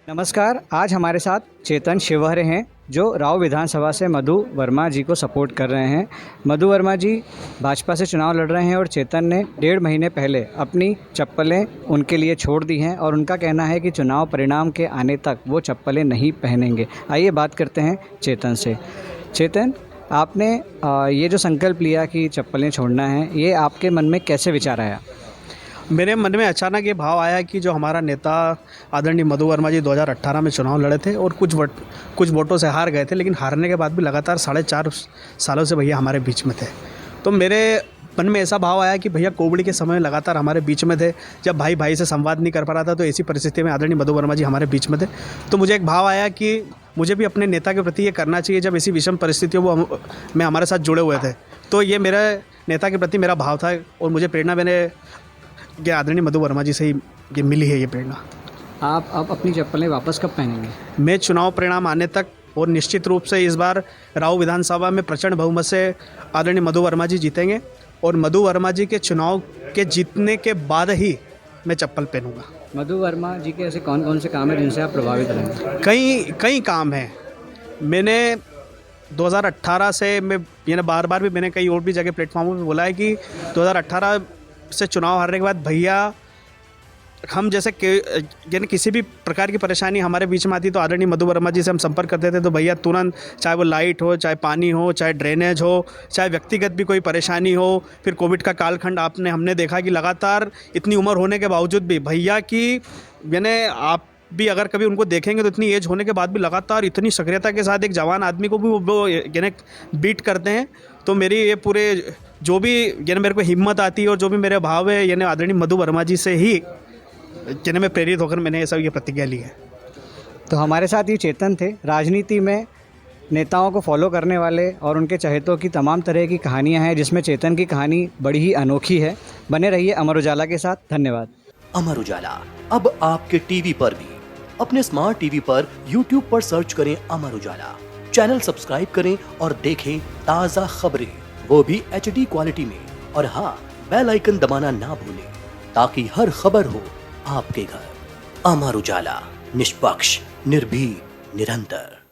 नमस्कार, आज हमारे साथ चेतन शिवहरे हैं जो राव विधानसभा से मधु वर्मा जी को सपोर्ट कर रहे हैं। मधु वर्मा जी भाजपा से चुनाव लड़ रहे हैं और चेतन ने 1.5 महीने पहले अपनी चप्पलें उनके लिए छोड़ दी हैं और उनका कहना है कि चुनाव परिणाम के आने तक वो चप्पलें नहीं पहनेंगे। आइए बात करते हैं चेतन से। चेतन, आपने ये जो संकल्प लिया कि चप्पलें छोड़ना है, ये आपके मन में कैसे विचार आया? मेरे मन में अचानक ये भाव आया कि जो हमारा नेता आदरणीय मधु वर्मा जी 2018 में चुनाव लड़े थे और कुछ वोटों से हार गए थे, लेकिन हारने के बाद भी लगातार 4.5 सालों से भैया हमारे बीच में थे। तो मेरे मन में ऐसा भाव आया कि भैया कोविड के समय लगातार हमारे बीच में थे, जब भाई भाई से संवाद नहीं कर पा रहा था, तो ऐसी परिस्थिति में आदरणीय मधु वर्मा जी हमारे बीच में थे। तो मुझे एक भाव आया कि मुझे भी अपने नेता के प्रति ये करना चाहिए, जब ऐसी विषम परिस्थितियों में हमारे साथ जुड़े हुए थे। तो ये मेरा नेता के प्रति मेरा भाव था और मुझे प्रेरणा मैंने ये आदरणीय मधु वर्मा जी से ही ये मिली है, ये प्रेरणा। आप अब अपनी चप्पलें वापस कब पहनेंगे? मैं चुनाव परिणाम आने तक, और निश्चित रूप से इस बार राव विधानसभा में प्रचंड बहुमत से आदरणीय मधु वर्मा जी जीतेंगे और मधु वर्मा जी के चुनाव के जीतने के बाद ही मैं चप्पल पहनूंगा। मधु वर्मा जी के ऐसे कौन कौन से काम हैं जिनसे आप प्रभावित रहेंगे? कई काम हैं। मैंने 2018 से मैंने बार बार भी मैंने कई और भी जगह प्लेटफॉर्मों पे बोला है कि 2018 से चुनाव हारने के बाद भैया हम जैसे यानी किसी भी प्रकार की परेशानी हमारे बीच में आती तो आदरणीय मधु वर्मा जी से हम संपर्क करते थे, तो भैया तुरंत, चाहे वो लाइट हो, चाहे पानी हो, चाहे ड्रेनेज हो, चाहे व्यक्तिगत भी कोई परेशानी हो। फिर कोविड का कालखंड हमने देखा कि लगातार इतनी उम्र होने के बावजूद भी भैया की यानी आप भी अगर कभी उनको देखेंगे तो इतनी एज होने के बाद भी लगातार इतनी सक्रियता के साथ एक जवान आदमी को भी वो यानी बीट करते हैं। तो मेरी ये पूरे जो भी यानी मेरे को हिम्मत आती है और जो भी मेरे भाव है यानी आदरणीय मधु वर्मा जी से ही यानी मैं प्रेरित होकर मैंने ये प्रतिज्ञा ली है। तो हमारे साथ ये चेतन थे। राजनीति में नेताओं को फॉलो करने वाले और उनके चहेतों की तमाम तरह की कहानियां हैं, जिसमें चेतन की कहानी बड़ी ही अनोखी है। बने रहिए अमर उजाला के साथ। धन्यवाद। अमर उजाला अब आपके टीवी पर भी। अपने स्मार्ट टीवी पर YouTube पर सर्च करें अमर उजाला, चैनल सब्सक्राइब करें और देखें ताज़ा खबरें, वो भी HD क्वालिटी में। और हाँ, बेल आइकन दबाना ना भूलें ताकि हर खबर हो आपके घर। अमर उजाला, निष्पक्ष, निर्भीक, निरंतर।